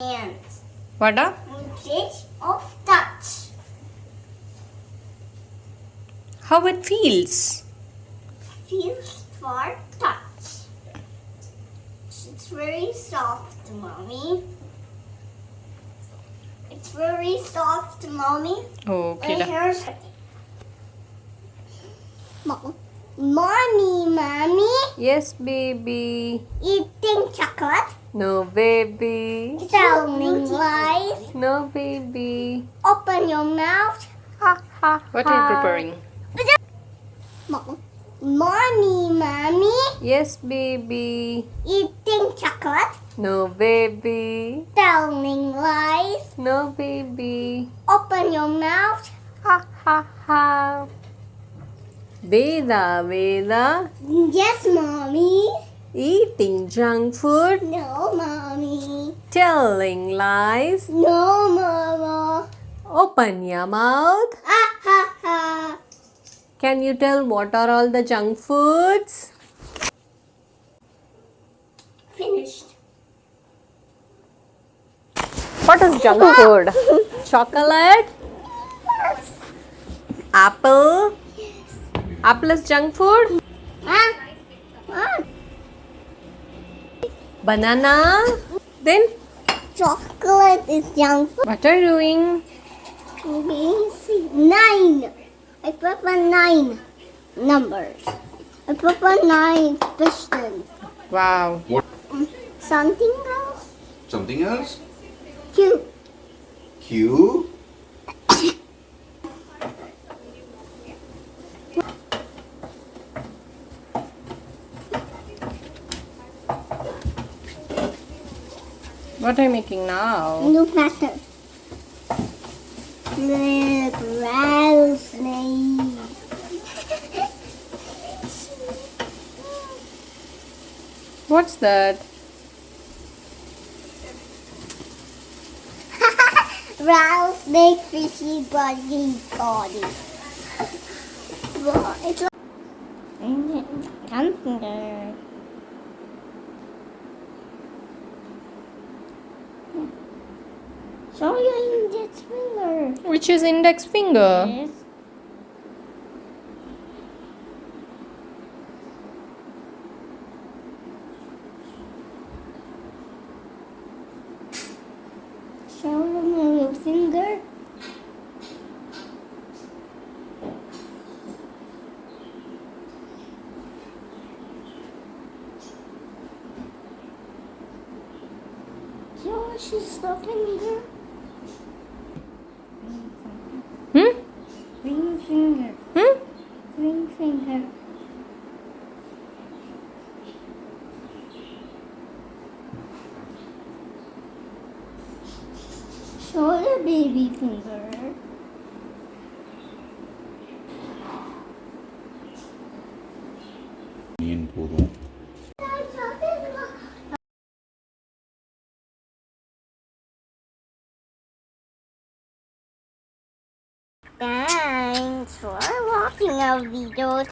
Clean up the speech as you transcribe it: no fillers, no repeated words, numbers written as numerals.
hands. What up? Usage of touch. How it feels? Feels for touch. It's very soft, mommy. It's very soft, mommy. Okay. My hair's Mommy, Yes, baby. eating chocolate, No, baby. telling lies, No, baby. open your mouth. What are you preparing? Mommy, Yes, baby. eating chocolate, No, baby. telling lies, No, baby. open your mouth. Veda, Veda. Yes, mommy. Eating junk food. No, mommy. Telling lies. No, mama. Open your mouth. Ah, ha, ha. Can you tell what are all the junk foods? Finished. What is junk food? Chocolate? Apple? Apple is junk food? Ah, ah. Banana? Then Chocolate is junk food. what are you doing? Nine. I put 9 numbers. I put 9 questions. Wow. Something else? Something else? Q. Q. What are you making now? No faster. Look, rattlesnake. What's that? Rattlesnake, fishy body, body. Well, it's something there. Show your index finger. Which is index finger? Yes. Show your middle finger. Show she's the finger. Hmm? Ring finger. Hmm? Ring finger. Show the baby finger. மீன் போதும் Thanks for watching our video.